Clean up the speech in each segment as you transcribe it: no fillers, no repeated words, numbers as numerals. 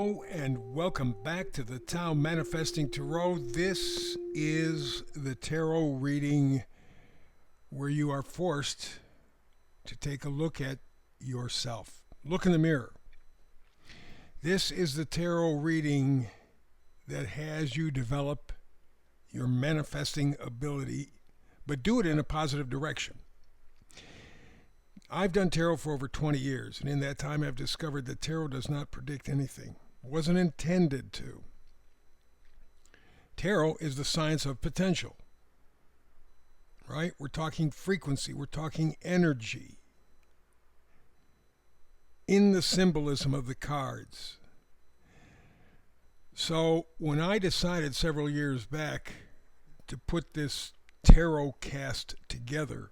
Hello and welcome back to the Tao Manifesting Tarot. This is the tarot reading where you are forced to take a look at yourself. Look in the mirror. This is the tarot reading that has you develop your manifesting ability, but do it in a positive direction. I've done tarot for over 20 years, and in that time I've discovered that tarot does not predict anything. It wasn't intended to. Tarot is the science of potential, right? We're talking frequency, we're talking energy in the symbolism of the cards. So when I decided several years back to put this tarot cast together,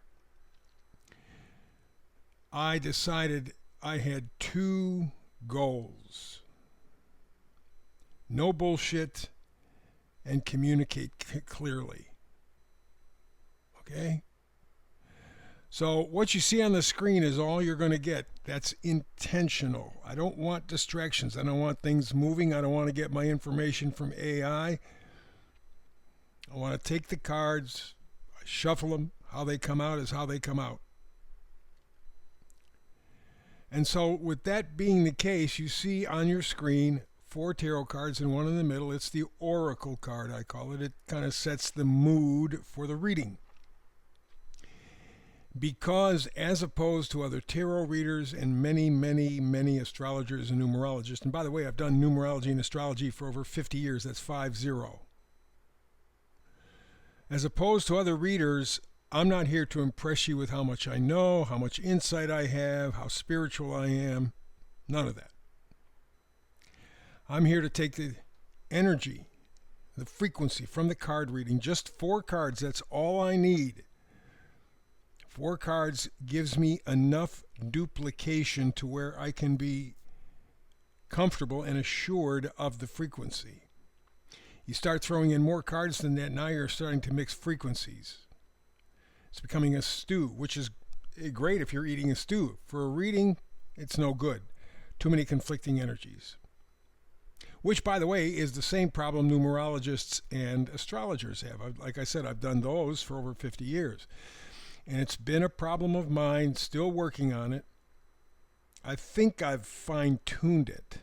I decided I had two goals. No bullshit and communicate clearly. Okay? So what you see on the screen is all you're going to get. That's intentional. I don't want distractions. I don't want things moving. I don't want to get my information from AI. I want to take the cards, I shuffle them. How they come out is how they come out. And so with that being the case, you see on your screen 4 tarot cards and one in the middle. It's the oracle card, I call it. It kind of sets the mood for the reading. Because as opposed to other tarot readers and many astrologers and numerologists, and by the way, I've done numerology and astrology for over 50 years. That's 50. As opposed to other readers, I'm not here to impress you with how much I know, how much insight I have, how spiritual I am. None of that. I'm here to take the energy, the frequency from the card reading. Just 4 cards, that's all I need. 4 cards gives me enough duplication to where I can be comfortable and assured of the frequency. You start throwing in more cards than that, now you're starting to mix frequencies. It's becoming a stew, which is great if you're eating a stew. For a reading, it's no good. Too many conflicting energies. Which, by the way, is the same problem numerologists and astrologers have. Like I said, I've done those for over 50 years. And it's been a problem of mine, still working on it. I think I've fine-tuned it.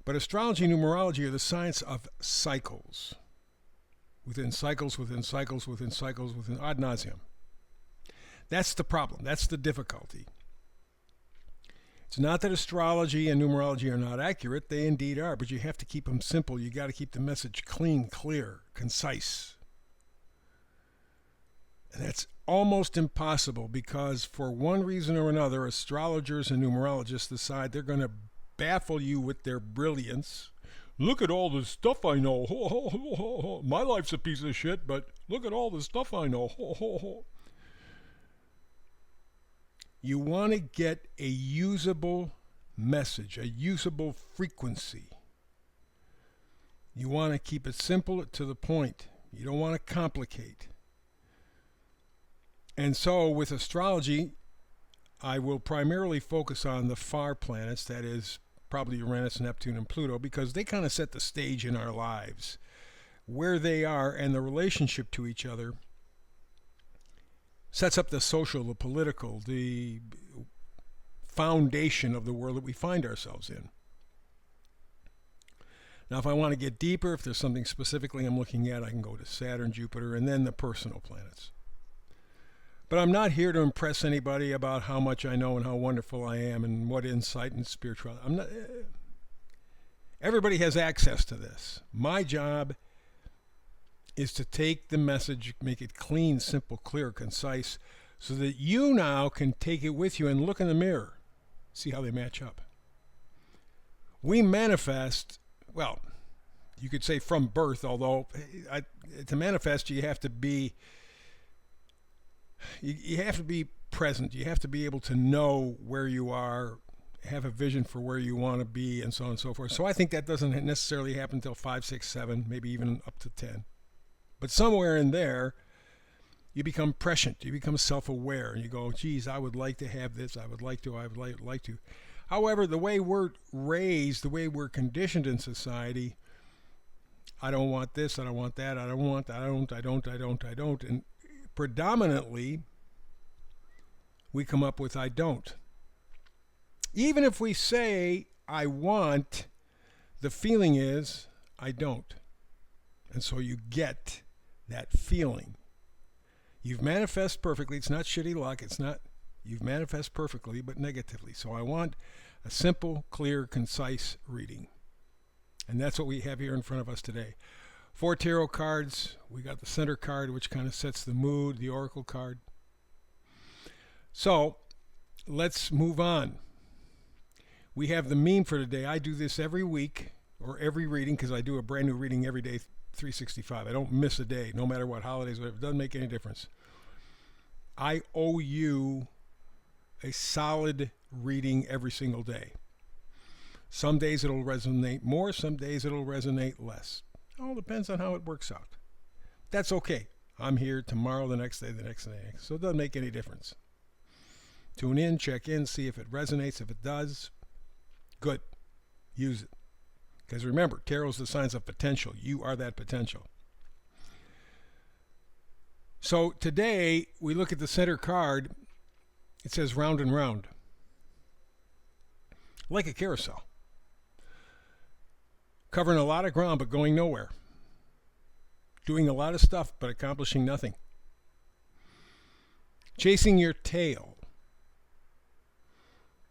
But astrology and numerology are the science of cycles. Within cycles, within cycles, within cycles, within ad nauseum. That's the problem. That's the difficulty. It's not that astrology and numerology are not accurate. They indeed are, but you have to keep them simple. You got to keep the message clean, clear, concise. And that's almost impossible because for one reason or another, astrologers and numerologists decide they're going to baffle you with their brilliance. Look at all the stuff I know. My life's a piece of shit, but look at all the stuff I know. You want to get a usable message, a usable frequency. You want to keep it simple to the point. You don't want to complicate. And so with astrology, I will primarily focus on the far planets, that is, probably Uranus, Neptune, and Pluto, because they kind of set the stage in our lives. Where they are and the relationship to each other sets up the social, the political, the foundation of the world that we find ourselves in. Now, if I want to get deeper, if there's something specifically I'm looking at, I can go to Saturn, Jupiter, and then the personal planets. But I'm not here to impress anybody about how much I know and how wonderful I am and what insight and spirituality. I'm not. Everybody has access to this. My job is to take the message, make it clean, simple, clear, concise, so that you now can take it with you and look in the mirror, see how they match up. We manifest, well, you could say from birth, although to manifest you have to be present. You have to be able to know where you are, have a vision for where you want to be, and so on and so forth. So I think that doesn't necessarily happen until 5, 6, 7, maybe even up to 10. But somewhere in there, you become prescient. You become self-aware. And you go, geez, I would like to have this. I would like to. However, the way we're raised, the way we're conditioned in society, I don't want this, I don't want that, I don't want, I don't. And predominantly, we come up with I don't. Even if we say I want, the feeling is I don't. And so you get that feeling. You've manifest perfectly. It's not shitty luck. It's not, you've manifest perfectly, but negatively. So I want a simple, clear, concise reading. And that's what we have here in front of us today. 4 tarot cards. We got the center card, which kind of sets the mood, the oracle card. So let's move on. We have the meme for today. I do this every week or every reading because I do a brand new reading every day, 365. I don't miss a day, no matter what holidays, whatever. It doesn't make any difference. I owe you a solid reading every single day. Some days it'll resonate more, some days it'll resonate less. It all depends on how it works out. That's okay. I'm here tomorrow, the next day, so it doesn't make any difference. Tune in, check in, see if it resonates. If it does, good. Use it. Because remember, tarot is the signs of potential. You are that potential. So today, we look at the center card. It says round and round. Like a carousel. Covering a lot of ground, but going nowhere. Doing a lot of stuff, but accomplishing nothing. Chasing your tail.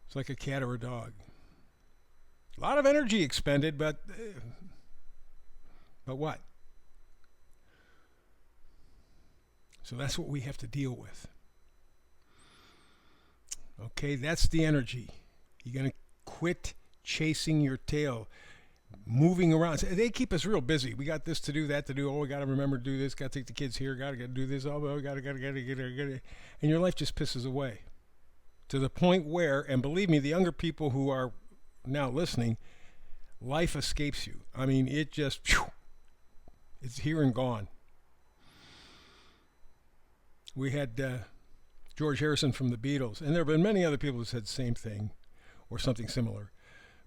It's like a cat or a dog. A lot of energy expended, but what? So that's what we have to deal with. Okay, that's the energy. You're going to quit chasing your tail, moving around. They keep us real busy. We got this to do, that to do. Oh, we got to remember to do this. Got to take the kids here. Got to do this. Oh, we got to. And your life just pisses away. To the point where, and believe me, the younger people who are now listening, life escapes you. I mean, it just, it's here and gone. We had George Harrison from the Beatles, and there have been many other people who said the same thing or something similar.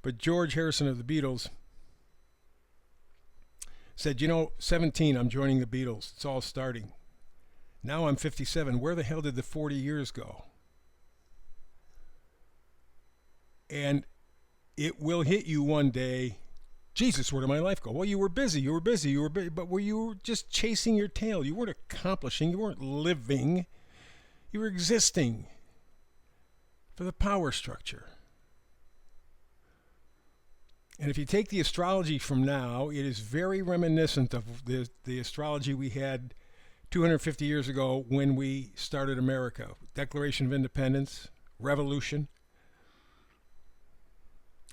But George Harrison of the Beatles said, 17, I'm joining the Beatles. It's all starting. Now I'm 57. Where the hell did the 40 years go? And it will hit you one day. Jesus, where did my life go? Well, you were busy, but were you just chasing your tail? You weren't accomplishing, you weren't living, you were existing for the power structure. And if you take the astrology from now, it is very reminiscent of the astrology we had 250 years ago when we started America. Declaration of Independence, Revolution.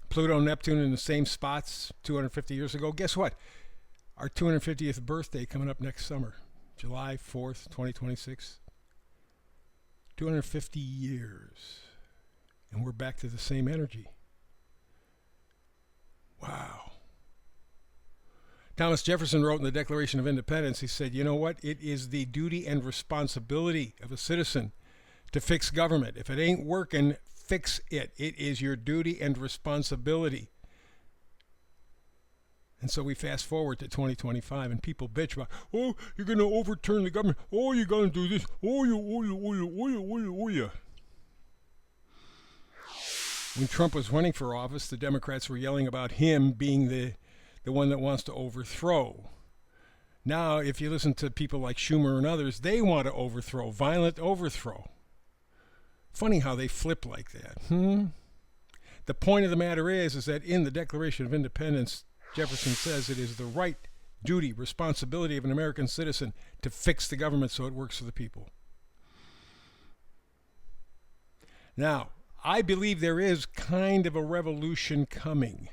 Pluto and Neptune in the same spots 250 years ago. Guess what? Our 250th birthday coming up next summer, July 4th, 2026. 250 years. And we're back to the same energy. Wow. Thomas Jefferson wrote in the Declaration of Independence, he said, you know what? It is the duty and responsibility of a citizen to fix government. If it ain't working, fix it. It is your duty and responsibility. And so we fast forward to 2025 and people bitch about, oh, you're going to overturn the government. Oh, you're going to do this. Oh, you. When Trump was running for office, the Democrats were yelling about him being the one that wants to overthrow. Now, if you listen to people like Schumer and others, they want to overthrow, violent overthrow. Funny how they flip like that. The point of the matter is that in the Declaration of Independence, Jefferson says it is the right, duty, responsibility of an American citizen to fix the government so it works for the people. Now, I believe there is kind of a revolution coming.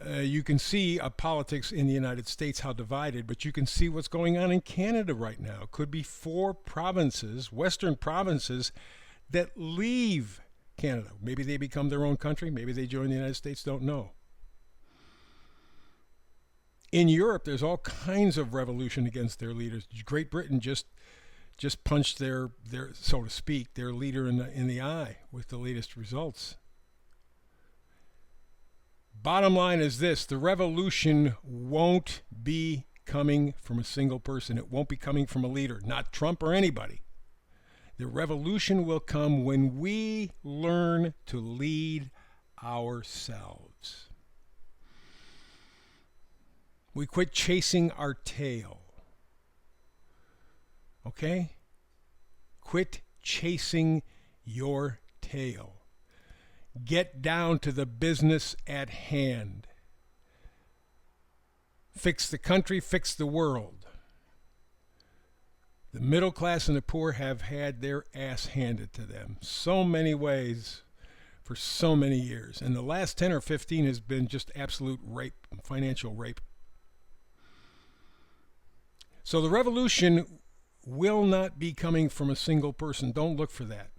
You can see politics in the United States, how divided, but you can see what's going on in Canada right now. Could be 4 provinces, Western provinces, that leave Canada. Maybe they become their own country. Maybe they join the United States. Don't know. In Europe, there's all kinds of revolution against their leaders. Great Britain just punched their so to speak, their leader in the eye with the latest results. Bottom line is this: the revolution won't be coming from a single person. It won't be coming from a leader, not Trump or anybody. The revolution will come when we learn to lead ourselves. We quit chasing our tail. Okay? Quit chasing your tail. Get down to the business at hand. Fix the country, fix the world. The middle class and the poor have had their ass handed to them so many ways for so many years. And the last 10 or 15 has been just absolute rape, financial rape. So the revolution will not be coming from a single person. Don't look for that.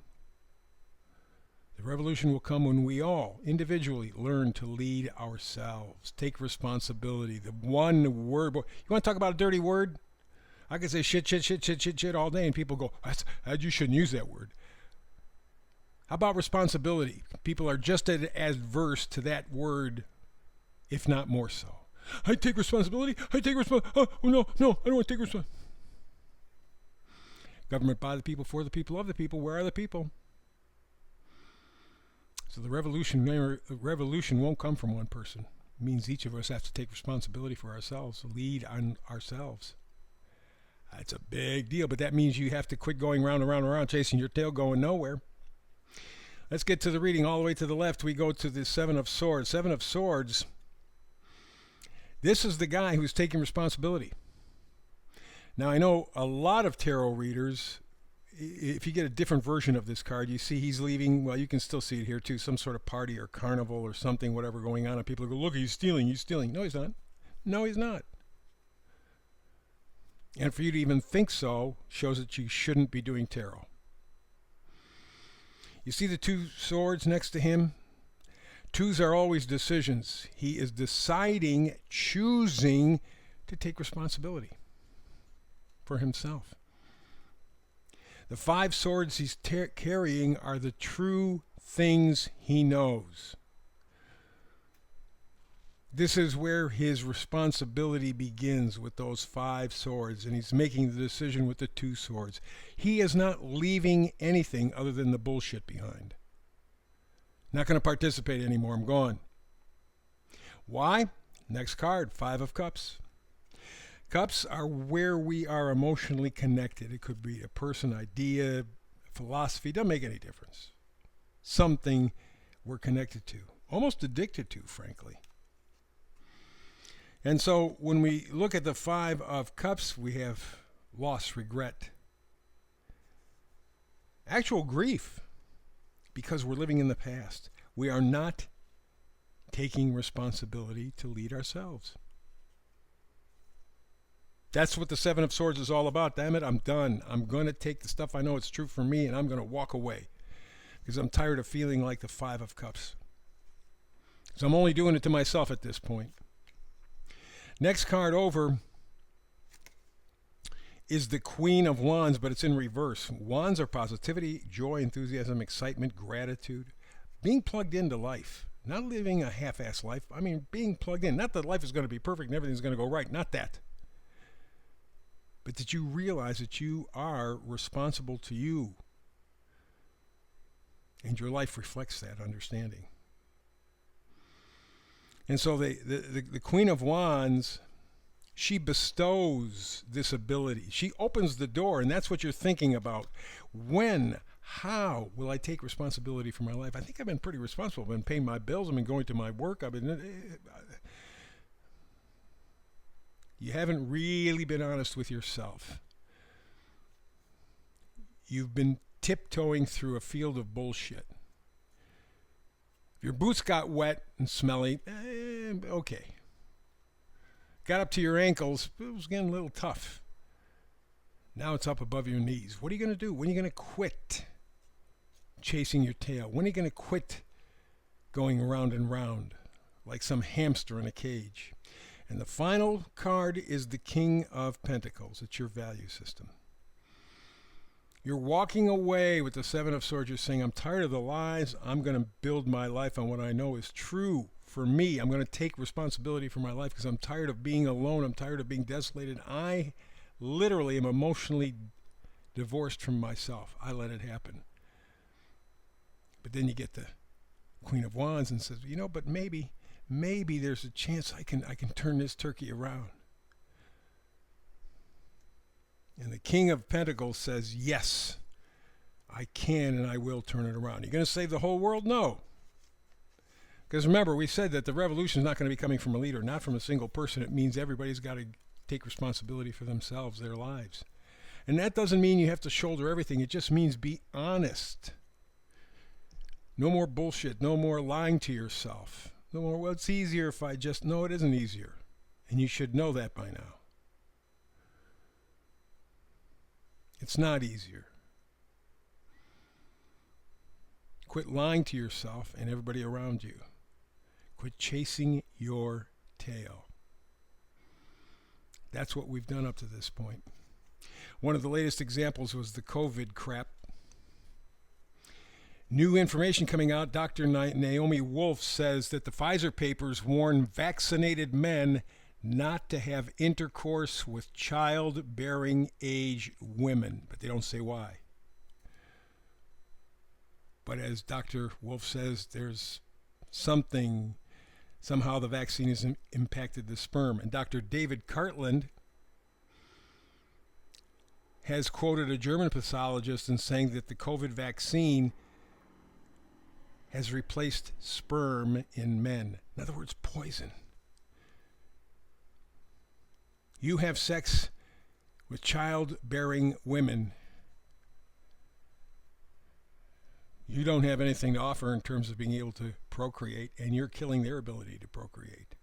The revolution will come when we all individually learn to lead ourselves, take responsibility. The one word. You want to talk about a dirty word? I could say shit all day, and people go, you shouldn't use that word. How about responsibility? People are just as adverse to that word, if not more so. I take responsibility. I take responsibility. Oh, no, I don't want to take responsibility. Government by the people, for the people, of the people. Where are the people? So the revolution won't come from one person. It means each of us has to take responsibility for ourselves, lead on ourselves. That's a big deal, but that means you have to quit going round and round and round, chasing your tail, going nowhere. Let's get to the reading. All the way to the left, we go to the Seven of Swords. Seven of Swords. This is the guy who's taking responsibility. Now, I know a lot of tarot readers, if you get a different version of this card, you see he's leaving, well, you can still see it here too, some sort of party or carnival or something, whatever going on, and people go, look, he's stealing. No, he's not. No, he's not. And for you to even think so shows that you shouldn't be doing tarot. You see the two swords next to him? Twos are always decisions. He is deciding, choosing to take responsibility for himself. The five swords he's carrying are the true things he knows. This is where his responsibility begins, with those five swords, and he's making the decision with the two swords. He is not leaving anything other than the bullshit behind. Not going to participate anymore. I'm gone. Why? Next card, Five of Cups. Cups are where we are emotionally connected. It could be a person, idea, philosophy. Doesn't make any difference. Something we're connected to. Almost addicted to, frankly. And so when we look at the Five of Cups, we have loss, regret, actual grief, because we're living in the past. We are not taking responsibility to lead ourselves. That's what the Seven of Swords is all about. Damn it, I'm done. I'm going to take the stuff I know it's true for me, and I'm going to walk away, because I'm tired of feeling like the Five of Cups. So I'm only doing it to myself at this point. Next card over is the Queen of Wands, but it's in reverse. Wands are positivity, joy, enthusiasm, excitement, gratitude, being plugged into life. Not living a half-assed life. I mean, being plugged in. Not that life is going to be perfect and everything's going to go right. Not that. But that you realize that you are responsible to you. And your life reflects that understanding. And so the Queen of Wands, she bestows this ability. She opens the door, and that's what you're thinking about. How will I take responsibility for my life? I think I've been pretty responsible. I've been paying my bills. I've been going to my work. You haven't really been honest with yourself. You've been tiptoeing through a field of bullshit. If your boots got wet and smelly, okay. Got up to your ankles, it was getting a little tough. Now it's up above your knees. What are you going to do? When are you going to quit chasing your tail? When are you going to quit going round and round like some hamster in a cage? And the final card is the King of Pentacles. It's your value system. You're walking away with the Seven of Swords. You're saying, I'm tired of the lies. I'm going to build my life on what I know is true for me. I'm going to take responsibility for my life because I'm tired of being alone. I'm tired of being desolated. I literally am emotionally divorced from myself. I let it happen. But then you get the Queen of Wands and says, but maybe there's a chance I can turn this turkey around. And the King of Pentacles says, yes, I can and I will turn it around. You're going to save the whole world? No. Because remember, we said that the revolution is not going to be coming from a leader, not from a single person. It means everybody's got to take responsibility for themselves, their lives. And that doesn't mean you have to shoulder everything. It just means be honest. No more bullshit. No more lying to yourself. No more, well, it's easier if I just... No, it isn't easier. And you should know that by now. It's not easier. Quit lying to yourself and everybody around you. Quit chasing your tail. That's what we've done up to this point. One of the latest examples was the COVID crap. New information coming out. Dr. Naomi Wolf says that the Pfizer papers warn vaccinated men not to have intercourse with childbearing age women, but they don't say why. But as Dr. Wolf says, there's somehow the vaccine has impacted the sperm. And Dr. David Cartland has quoted a German pathologist in saying that the COVID vaccine has replaced sperm in men. In other words, poison. You have sex with childbearing women. You don't have anything to offer in terms of being able to procreate, and you're killing their ability to procreate.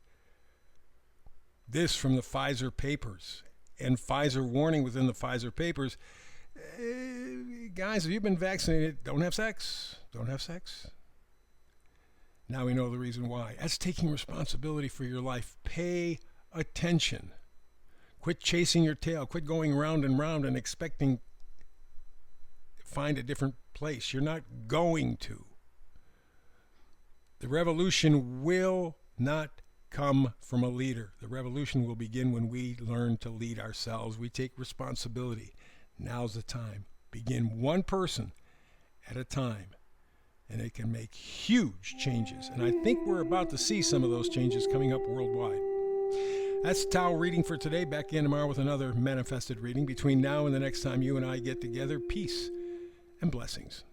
This from the Pfizer papers. And Pfizer warning within the Pfizer papers, guys, if you've been vaccinated, don't have sex. Don't have sex. Now we know the reason why. That's taking responsibility for your life. Pay attention. Quit chasing your tail. Quit going round and round and expecting to find a different place. You're not going to. The revolution will not come from a leader. The revolution will begin when we learn to lead ourselves. We take responsibility. Now's the time. Begin one person at a time, and it can make huge changes. And I think we're about to see some of those changes coming up worldwide. That's Tao reading for today. Back in tomorrow with another manifested reading. Between now and the next time you and I get together, peace and blessings.